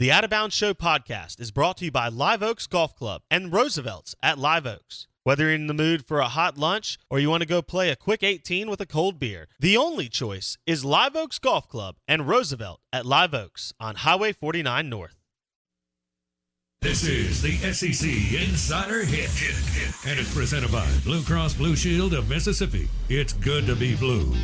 The Out of Bounds Show podcast is brought to you by Live Oaks Golf Club and Roosevelt's at Live Oaks. Whether you're in the mood for a hot lunch or you want to go play a quick 18 with a cold beer, the only choice is Live Oaks Golf Club and Roosevelt at Live Oaks on Highway 49 North. This is the SEC Insider Hit, and it's presented by Blue Cross Blue Shield of Mississippi. It's good to be blue.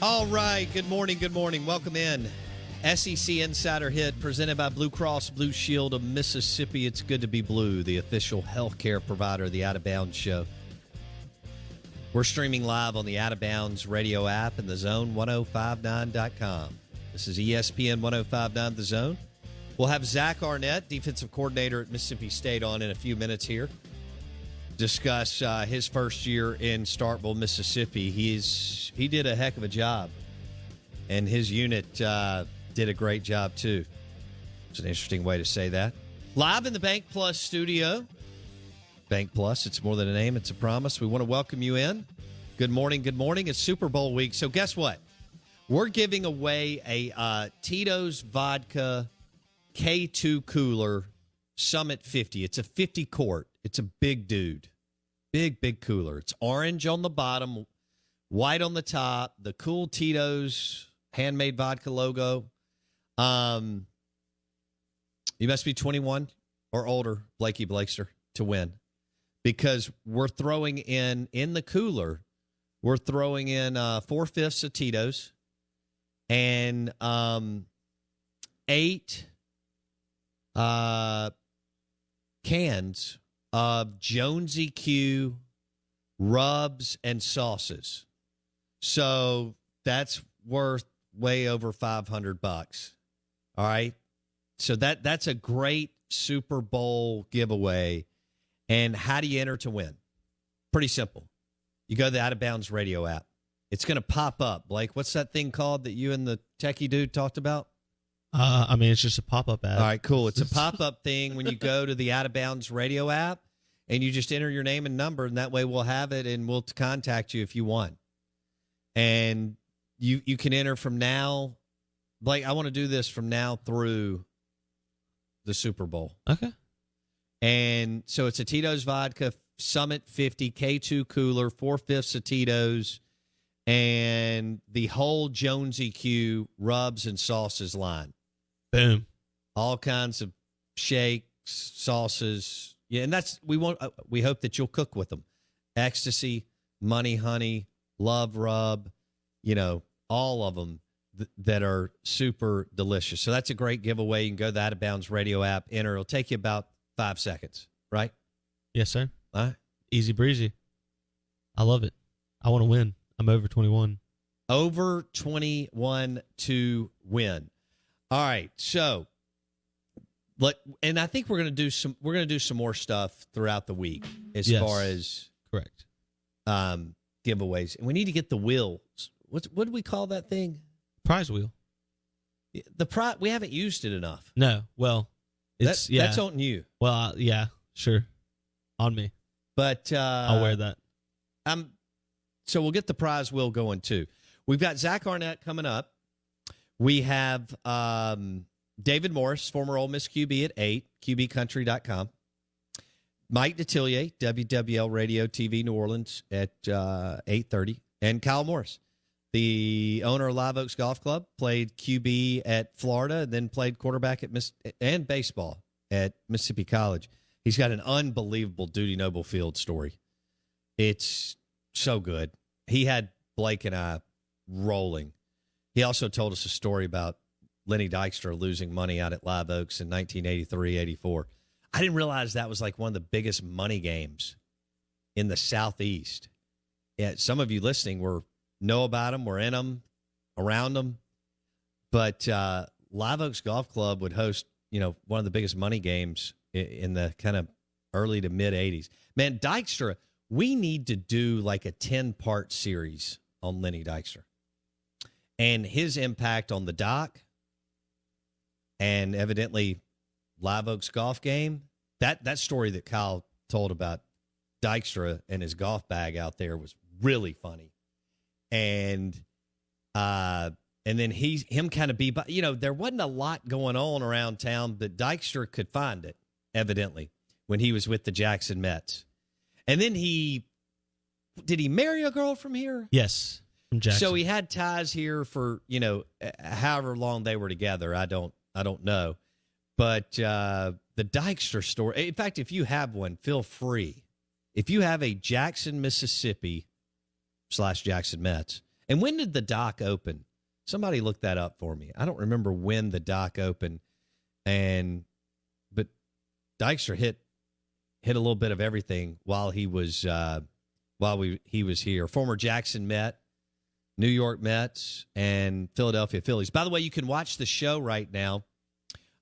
All right, good morning. Welcome in. SEC Insider Hit presented by Blue Cross Blue Shield of Mississippi. It's good to be blue, the official healthcare provider of the Out of Bounds Show. We're streaming live on the Out of Bounds radio app and the Zone1059.com. This is ESPN 1059 The Zone. We'll have Zach Arnett, defensive coordinator at Mississippi State, on in a few minutes here. Discuss his first year in Starkville, Mississippi. He did a heck of a job, and his unit did a great job too. It's an interesting way to say that. Live in the Bank Plus studio. Bank Plus, it's more than a name, it's a promise. We want to welcome you in. Good morning. It's Super Bowl week, so guess what? We're giving away a Tito's Vodka K2 Cooler Summit 50. It's a 50 quart. It's a big dude. Big cooler. It's orange on the bottom, white on the top, the cool Tito's handmade vodka logo. You must be 21 or older, Blakey Blakester, to win. Because we're throwing in the cooler, we're throwing in 4/5 of Tito's and 8 cans of Jonesy Q rubs and sauces. So that's worth way over $500. All right. So that's a great Super Bowl giveaway. And how do you enter to win? Pretty simple. You go to the Out of Bounds radio app. It's going to pop up. Blake, what's that thing called that you and the techie dude talked about? It's just a pop-up ad. All right, cool. It's a pop-up thing when you go to the Out of Bounds radio app, and you just enter your name and number, and that way we'll have it, and we'll contact you if you want. And you can enter from now. Blake, I want to do this from now through the Super Bowl. Okay. And so it's a Tito's Vodka Summit 50 K2 Cooler, 4/5 of Tito's, and the whole Jonesy Q rubs and sauces line. Boom. All kinds of shakes, sauces. Yeah, and we hope that you'll cook with them. Ecstasy, Money Honey, Love Rub, all of them that are super delicious. So that's a great giveaway. You can go to the Out of Bounds radio app, enter. It'll take you about 5 seconds, right? Yes, sir. All right. Easy breezy. I love it. I want to win. I'm over 21. Over 21 to win. All right, so and I think we're going to do some more stuff throughout the week as far as correct giveaways. And we need to get the wheels. What do we call that thing? Prize wheel. We haven't used it enough. No, well, that's on you. Well, yeah, sure, on me. But I'll wear that. So we'll get the prize wheel going too. We've got Zach Arnett coming up. We have David Morris, former Ole Miss QB at 8, QBcountry.com. Mike Detillier, WWL Radio TV New Orleans at 8:30. And Kyle Morris, the owner of Live Oaks Golf Club, played QB at Florida and then played quarterback and baseball at Mississippi College. He's got an unbelievable Dudy Noble Field story. It's so good. He had Blake and I rolling. He also told us a story about Lenny Dykstra losing money out at Live Oaks in 1983-84. I didn't realize that was like one of the biggest money games in the Southeast. Yeah, some of you listening know about them, were in them, around them. But Live Oaks Golf Club would host, one of the biggest money games in the kind of early to mid 80s. Man, Dykstra, we need to do like a 10-part series on Lenny Dykstra and his impact on the dock and evidently Live Oaks golf game. That story that Kyle told about Dykstra and his golf bag out there was really funny. And then him kind of there wasn't a lot going on around town, but Dykstra could find it, evidently, when he was with the Jackson Mets. And then did he marry a girl from here? Yes, from Jackson. So he had ties here for, however long they were together. I don't know. But the Dykstra story, in fact, if you have one, feel free. If you have a Jackson, Mississippi / Jackson Mets, and when did the dock open? Somebody look that up for me. I don't remember when the dock opened, but Dykstra hit a little bit of everything while he was he was here. Former Jackson Met, New York Mets, and Philadelphia Phillies. By the way, you can watch the show right now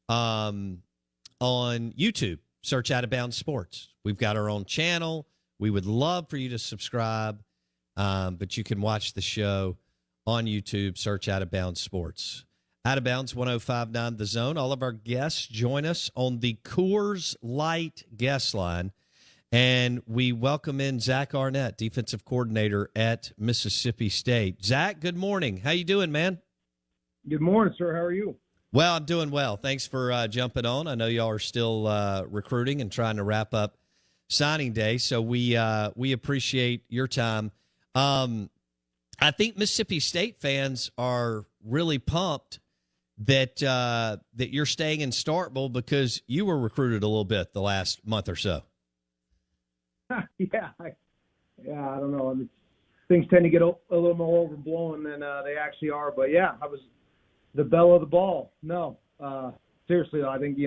on YouTube. Search Out of Bounds Sports. We've got our own channel. We would love for you to subscribe, but you can watch the show on YouTube. Search Out of Bounds Sports. Out of Bounds 105.9 The Zone. All of our guests join us on the Coors Light guest line, and we welcome in Zach Arnett, defensive coordinator at Mississippi State. Zach, good morning. How you doing, man? Good morning, sir. How are you? Well, I'm doing well. Thanks for jumping on. I know y'all are still recruiting and trying to wrap up signing day, so we appreciate your time. I think Mississippi State fans are really pumped that you're staying in Starkville because you were recruited a little bit the last month or so. Yeah, I don't know. I mean, things tend to get a little more overblown than they actually are. But yeah, I was the belle of the ball. No, seriously though, I think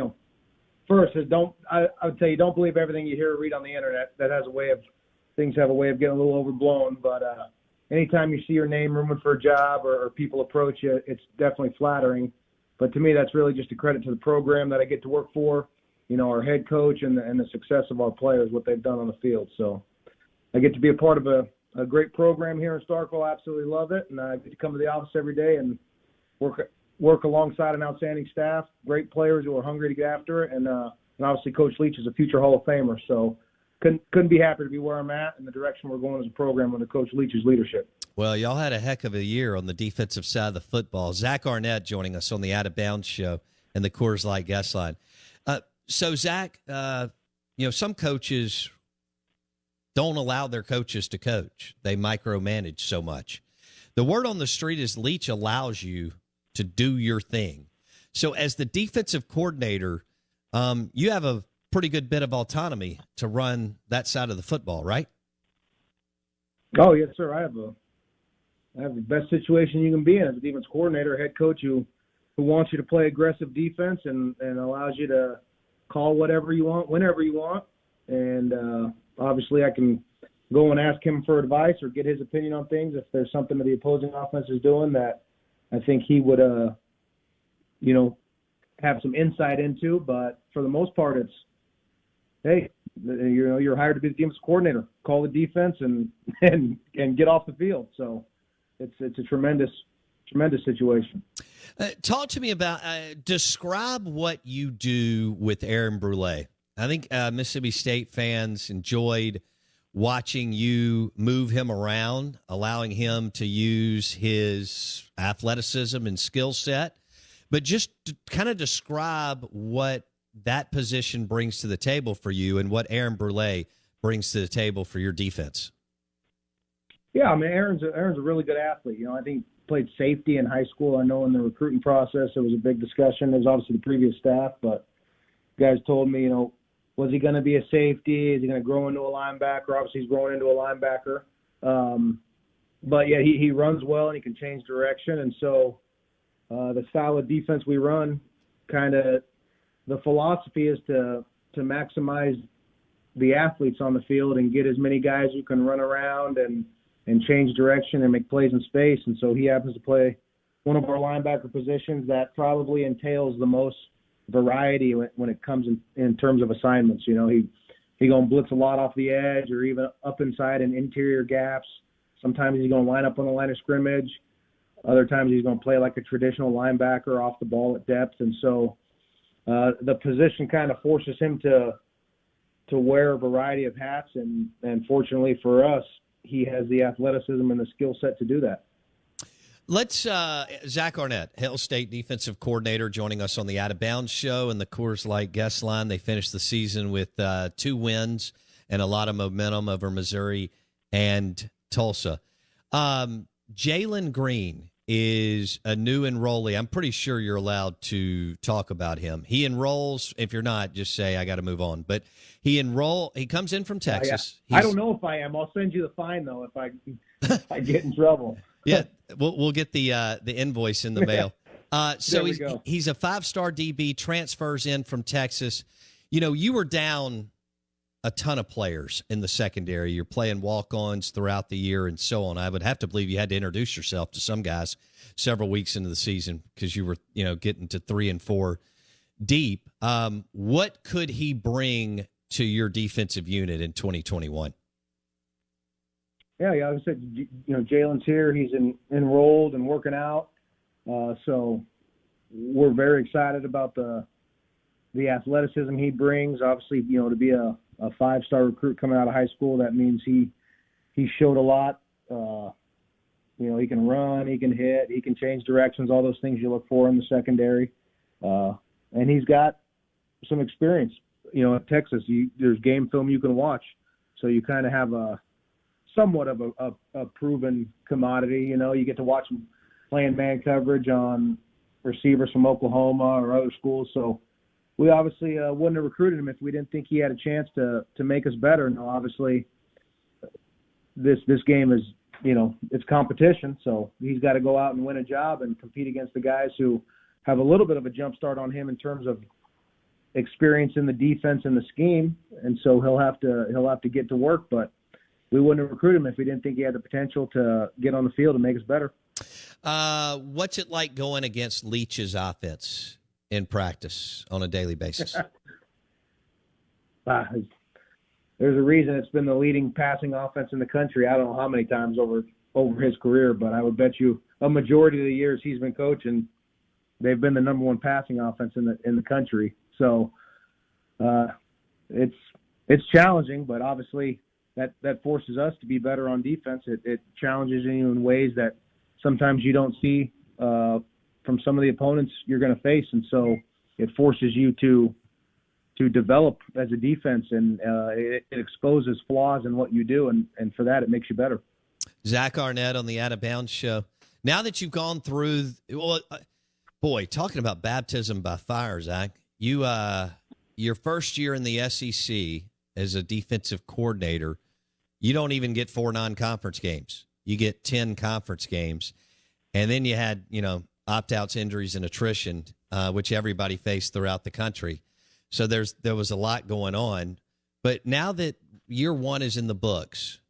first is I would say don't believe everything you hear or read on the internet. That has things have a way of getting a little overblown. But anytime you see your name rumored for a job or people approach you, it's definitely flattering. But to me, that's really just a credit to the program that I get to work for. Our head coach and the success of our players, what they've done on the field. So I get to be a part of a great program here in Starkville. I absolutely love it. And I get to come to the office every day and work alongside an outstanding staff, great players who are hungry to get after it. And obviously Coach Leach is a future Hall of Famer. So couldn't be happier to be where I'm at and the direction we're going as a program under Coach Leach's leadership. Well, y'all had a heck of a year on the defensive side of the football. Zach Arnett joining us on the Out of Bounds show and the Coors Light guest line. So, Zach, some coaches don't allow their coaches to coach. They micromanage so much. The word on the street is Leach allows you to do your thing. So as the defensive coordinator, you have a pretty good bit of autonomy to run that side of the football, right? Oh, yes, sir. I have the best situation you can be in as a defense coordinator, head coach who wants you to play aggressive defense and allows you to call whatever you want, whenever you want. And obviously I can go and ask him for advice or get his opinion on things if there's something that the opposing offense is doing that I think he would, have some insight into. But for the most part, it's, hey, you're hired to be the defense coordinator. Call the defense and get off the field. So it's a tremendous situation. Talk to me about, describe what you do with Aaron Brule. I think Mississippi State fans enjoyed watching you move him around, allowing him to use his athleticism and skill set. But just to kind of describe what that position brings to the table for you and what Aaron Brule brings to the table for your defense. Yeah, I mean, Aaron's a really good athlete. I think played safety in high school. I know in the recruiting process it was a big discussion. There was obviously the previous staff, but guys told me, was he going to be a safety? Is he going to grow into a linebacker? Obviously, he's growing into a linebacker. But, yeah, he runs well and he can change direction. And so the style of defense we run, kind of the philosophy is to maximize the athletes on the field and get as many guys who can run around and change direction and make plays in space. And so he happens to play one of our linebacker positions that probably entails the most variety when it comes in terms of assignments. He going to blitz a lot off the edge or even up inside in interior gaps. Sometimes he's going to line up on the line of scrimmage. Other times he's going to play like a traditional linebacker off the ball at depth. And so the position kind of forces him to wear a variety of hats, and fortunately for us, he has the athleticism and the skill set to do that. Let's Zach Arnett, Hail State defensive coordinator, joining us on the Out of Bounds show and the Coors Light guest line. They finished the season with 2 wins and a lot of momentum over Missouri and Tulsa. Jalen Green is a new enrollee. I'm pretty sure you're allowed to talk about him. He enrolls. If you're not, just say I got to move on. But he comes in from Texas. Yeah. I don't know if I am. I'll send you the fine though if I get in trouble. Yeah, we'll get the invoice in the mail. So he's a 5-star DB, transfers in from Texas. You know, you were down a ton of players in the secondary. You're playing walk-ons throughout the year and so on. I would have to believe you had to introduce yourself to some guys several weeks into the season because you were, getting to 3 and 4 deep. What could he bring to your defensive unit in 2021? Yeah, I said, Jalen's here. He's enrolled and working out. So we're very excited about the athleticism he brings. Obviously, to be a 5-star recruit coming out of high school, that means he showed a lot. He can run, he can hit, he can change directions, all those things you look for in the secondary. And he's got some experience. At Texas, there's game film you can watch. So you kind of have somewhat of a proven commodity. You get to watch him playing man coverage on receivers from Oklahoma or other schools. So we obviously wouldn't have recruited him if we didn't think he had a chance to make us better. Now, obviously, this game is, it's competition. So he's got to go out and win a job and compete against the guys who have a little bit of a jump start on him in terms of experience in the defense and the scheme. And so he'll have to get to work, but we wouldn't have recruited him if we didn't think he had the potential to get on the field and make us better. What's it like going against Leach's offense in practice on a daily basis? There's a reason it's been the leading passing offense in the country. I don't know how many times over his career, but I would bet you a majority of the years he's been coaching, they've been the number 1 passing offense in the country. So it's challenging, but obviously that forces us to be better on defense. It challenges you in ways that sometimes you don't see from some of the opponents you're going to face, and so it forces you to develop as a defense, and it exposes flaws in what you do, and for that it makes you better. Zach Arnett on the Out of Bounds show. Now that you've gone through, talking about baptism by fire, Zach, you your first year in the SEC as a defensive coordinator, you don't even get 4 non-conference games. You get 10 conference games, and then you had opt-outs, injuries, and attrition, which everybody faced throughout the country. So there was a lot going on. But now that year 1 is in the books,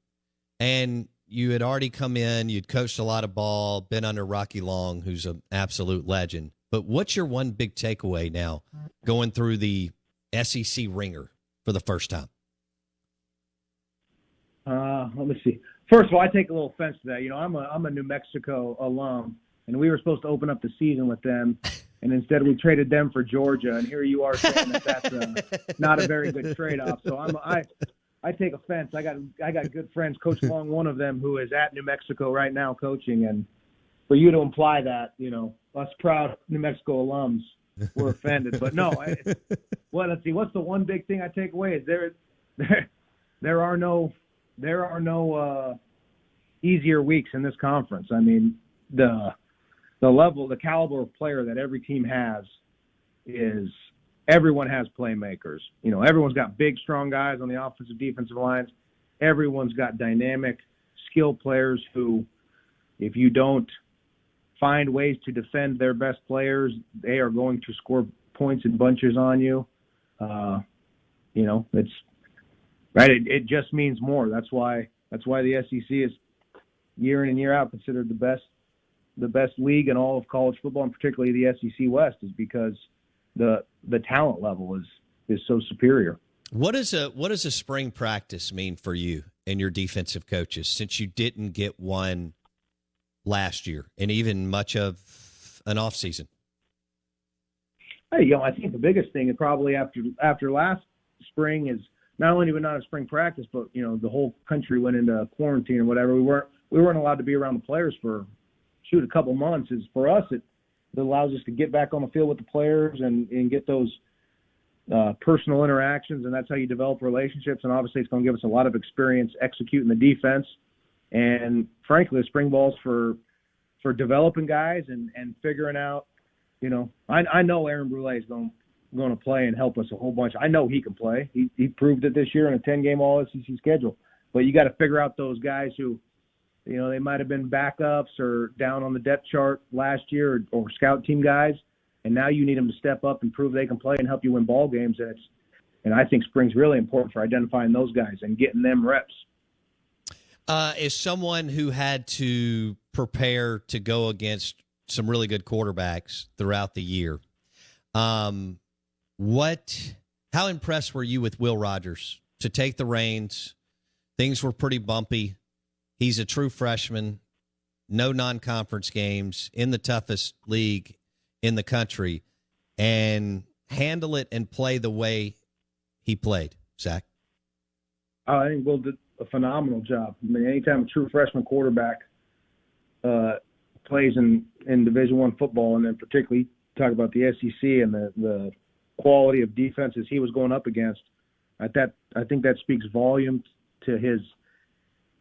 and you had already come in, you'd coached a lot of ball, been under Rocky Long, who's an absolute legend. But what's your one big takeaway now going through the SEC ringer for the first time? Let me see. First of all, I take a little offense to that. I'm a New Mexico alum, and we were supposed to open up the season with them, and instead we traded them for Georgia. And here you are saying that's not a very good trade-off. So I take offense. I got good friends, Coach Long, one of them, who is at New Mexico right now coaching, and for you to imply that, us proud New Mexico alums were offended. But no, let's see. What's the one big thing I take away is there are no easier weeks in this conference. I mean, the level, the caliber of player that every team has is everyone has playmakers. Everyone's got big, strong guys on the offensive, defensive lines. Everyone's got dynamic, skilled players who, if you don't find ways to defend their best players, they are going to score points in bunches on you. It's right. It just means more. That's why the SEC is year in and year out considered the best league in all of college football, and particularly the SEC West, is because the talent level is so superior. What does a spring practice mean for you and your defensive coaches, since you didn't get one last year and even much of an off season? Hey, I think the biggest thing is probably after last spring is, not only did we not have spring practice, but the whole country went into quarantine or whatever. We weren't allowed to be around the players for a couple months. Is for us it allows us to get back on the field with the players and get those personal interactions, and that's how you develop relationships. And obviously, it's going to give us a lot of experience executing the defense. And frankly, the spring ball's for developing guys and figuring out. I know Aaron Brule is going to play and help us a whole bunch. I know he can play. He proved it this year in a 10-game All-SEC schedule. But you got to figure out those guys who, they might have been backups or down on the depth chart last year or scout team guys, and now you need them to step up and prove they can play and help you win ball games. And I think spring's really important for identifying those guys and getting them reps. As someone who had to prepare to go against some really good quarterbacks throughout the year, how impressed were you with Will Rogers to take the reins? Things were pretty bumpy. He's a true freshman, no non-conference games in the toughest league in the country, and handle it and play the way he played, Zach? I think Will did a phenomenal job. I mean, anytime a true freshman quarterback plays in Division I football, and then particularly talk about the SEC and the quality of defenses he was going up against, I think that speaks volume to his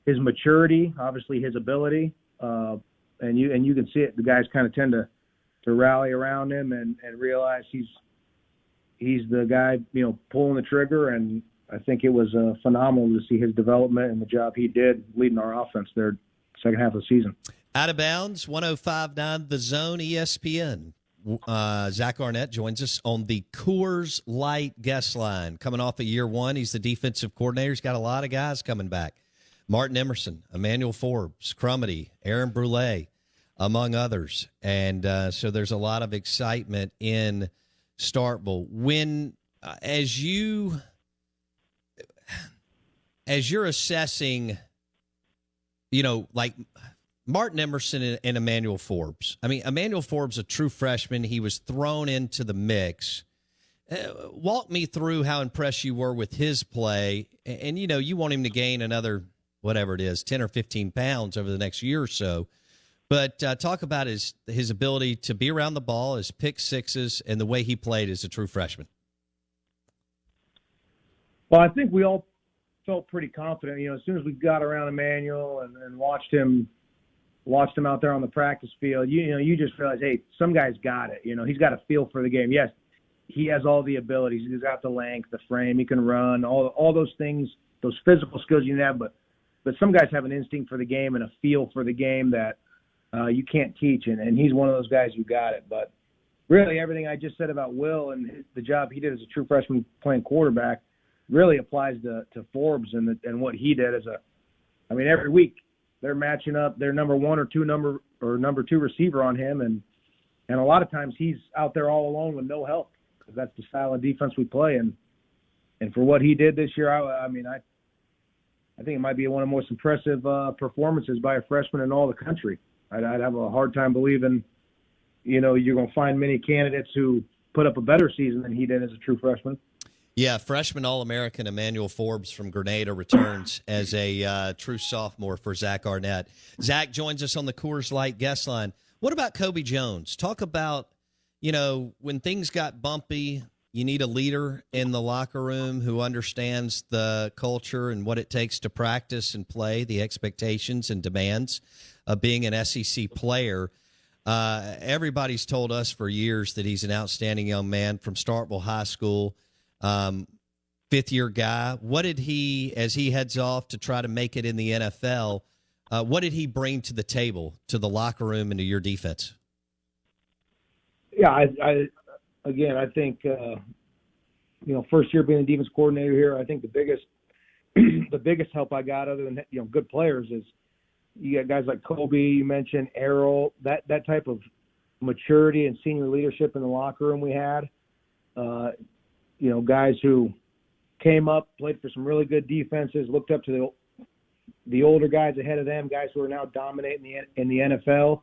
maturity, obviously his ability, and you can see it. The guys kind of tend to rally around him and realize he's the guy, pulling the trigger. And I think it was phenomenal to see his development and the job he did leading our offense there second half of the season. Out of bounds, 105.9 The Zone, ESPN. Zach Arnett joins us on the Coors Light guest line. Coming off of year one, he's the defensive coordinator. He's got a lot of guys coming back. Martin Emerson, Emmanuel Forbes, Crumity, Aaron Brule, among others. And so there's a lot of excitement in Starkville. When, as you're assessing, like Martin Emerson and Emmanuel Forbes. I mean, Emmanuel Forbes, a true freshman. He was thrown into the mix. Walk me through how impressed you were with his play. And, you want him to gain another, whatever it is, 10 or 15 pounds over the next year or so. But talk about his ability to be around the ball, his pick sixes, and the way he played as a true freshman. Well, I think we all felt pretty confident. As soon as we got around Emmanuel and watched him out there on the practice field, you just realize, hey, some guy's got it. He's got a feel for the game. Yes, he has all the abilities. He's got the length, the frame. He can run, all those things, those physical skills you have. But some guys have an instinct for the game and a feel for the game that you can't teach, and he's one of those guys who got it. But really, everything I just said about Will and the job he did as a true freshman playing quarterback really applies to Forbes and what he did every week they're matching up their number one or number two receiver on him, and a lot of times he's out there all alone with no help, because that's the style of defense we play. And for what he did this year, I think it might be one of the most impressive performances by a freshman in all the country. I'd have a hard time believing, you're going to find many candidates who put up a better season than he did as a true freshman. Yeah, freshman All-American Emmanuel Forbes from Grenada returns as a true sophomore for Zach Arnett. Zach joins us on the Coors Light guest line. What about Kobe Jones? Talk about, when things got bumpy, you need a leader in the locker room who understands the culture and what it takes to practice and play, the expectations and demands of being an SEC player. Everybody's told us for years that he's an outstanding young man from Starkville High School. Fifth-year guy. What did he, as he heads off to try to make it in the NFL, what did he bring to the table, to the locker room, and to your defense? Yeah, I think, first year being the defense coordinator here, I think the biggest help I got, other than good players, is you got guys like Kobe, you mentioned Errol, that type of maturity and senior leadership in the locker room we had. Guys who came up, played for some really good defenses, looked up to the older guys ahead of them, guys who are now dominating in the NFL.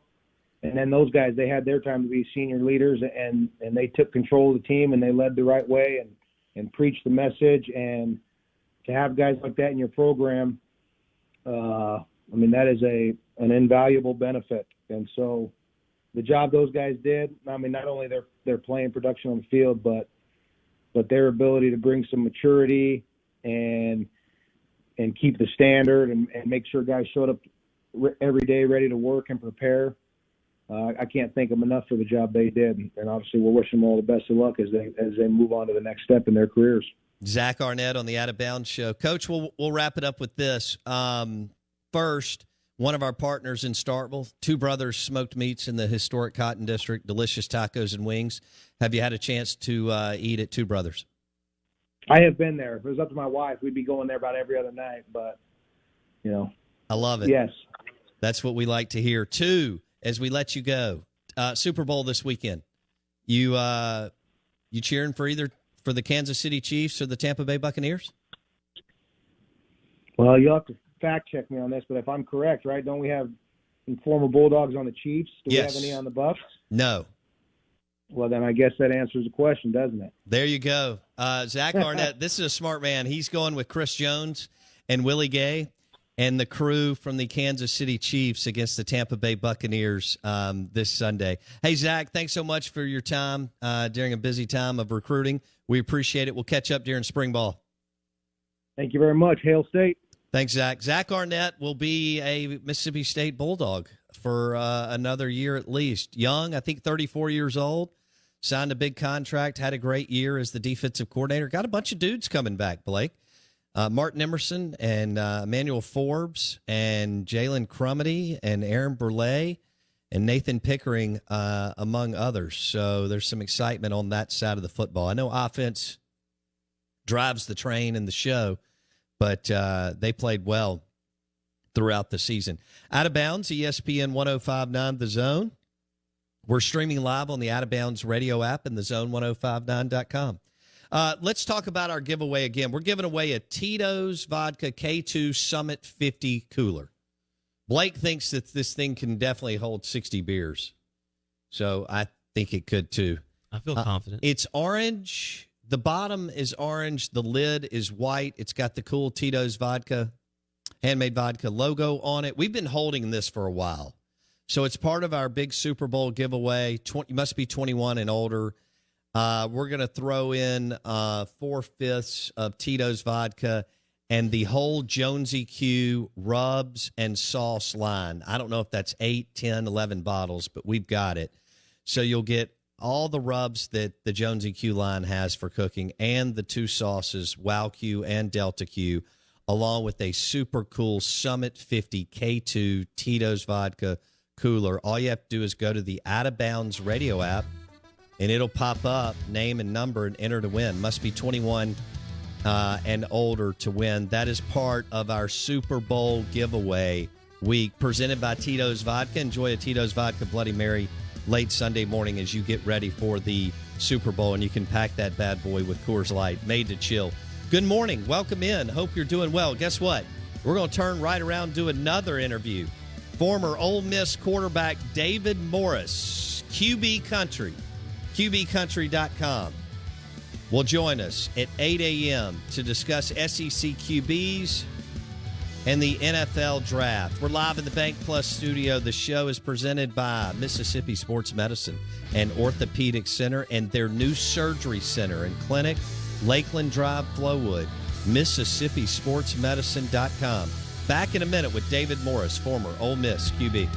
And then those guys, they had their time to be senior leaders, and they took control of the team, and they led the right way and preached the message. And to have guys like that in your program, that is an invaluable benefit. And so the job those guys did, not only their playing production on the field, but their ability to bring some maturity and keep the standard and make sure guys showed up every day ready to work and prepare. I can't thank them enough for the job they did, and obviously we're wishing them all the best of luck as they move on to the next step in their careers. Zach Arnett on the Out of Bounds Show. Coach, we'll wrap it up with this. First, one of our partners in Starkville, Two Brothers Smoked Meats in the historic Cotton District, delicious tacos and wings. Have you had a chance to eat at Two Brothers? I have been there. If it was up to my wife, we'd be going there about every other night, but, I love it. Yes. That's what we like to hear. Two, as we let you go, Super Bowl this weekend. You cheering for the Kansas City Chiefs or the Tampa Bay Buccaneers? Well, you'll have to fact check me on this, but if I'm correct, right, don't we have some former Bulldogs on the Chiefs? Do Yes. we have any on the Bucs? No. Well, then I guess that answers the question, doesn't it? There you go. Zach Arnett, this is a smart man. He's going with Chris Jones and Willie Gay and the crew from the Kansas City Chiefs against the Tampa Bay Buccaneers this Sunday. Hey, Zach, thanks so much for your time during a busy time of recruiting. We appreciate it. We'll catch up during spring ball. Thank you very much. Hail State. Thanks, Zach. Zach Arnett will be a Mississippi State Bulldog for another year at least. Young, I think 34 years old, signed a big contract, had a great year as the defensive coordinator. Got a bunch of dudes coming back, Blake. Martin Emerson and Emmanuel Forbes and Jalen Crumity and Aaron Burley and Nathan Pickering, among others. So there's some excitement on that side of the football. I know offense drives the train in the show, but they played well throughout the season. Out of Bounds, ESPN 105.9 The Zone. We're streaming live on the Out of Bounds radio app and thezone1059.com. Let's talk about our giveaway again. We're giving away a Tito's Vodka K2 Summit 50 cooler. Blake thinks that this thing can definitely hold 60 beers. So I think it could too. I feel confident. It's orange. The bottom is orange. The lid is white. It's got the cool Tito's Vodka, handmade vodka logo on it. We've been holding this for a while. So it's part of our big Super Bowl giveaway. You must be 21 and older. We're going to throw in 4/5 of Tito's Vodka and the whole Jonesy Q rubs and sauce line. I don't know if that's 8, 10, 11 bottles, but we've got it. So you'll get all the rubs that the Jonesy Q line has for cooking and the two sauces, Wow Q and Delta Q, along with a super cool Summit 50 K2 Tito's Vodka cooler. All you have to do is go to the Out of Bounds radio app, and it'll pop up, name and number, and enter to win. Must be 21 and older to win. That is part of our Super Bowl giveaway week presented by Tito's Vodka. Enjoy a Tito's Vodka Bloody Mary late Sunday morning as you get ready for the Super Bowl, and you can pack that bad boy with Coors Light, made to chill. Good morning. Welcome in. Hope you're doing well. Guess what? We're going to turn right around and do another interview. Former Ole Miss quarterback David Morris, QB Country, QBCountry.com, will join us at 8 a.m. to discuss SEC QBs and the NFL Draft. We're live in the Bank Plus studio. The show is presented by Mississippi Sports Medicine and Orthopedic Center and their new surgery center and clinic, Lakeland Drive, Flowood, MississippiSportsMedicine.com. Back in a minute with David Morris, former Ole Miss QB.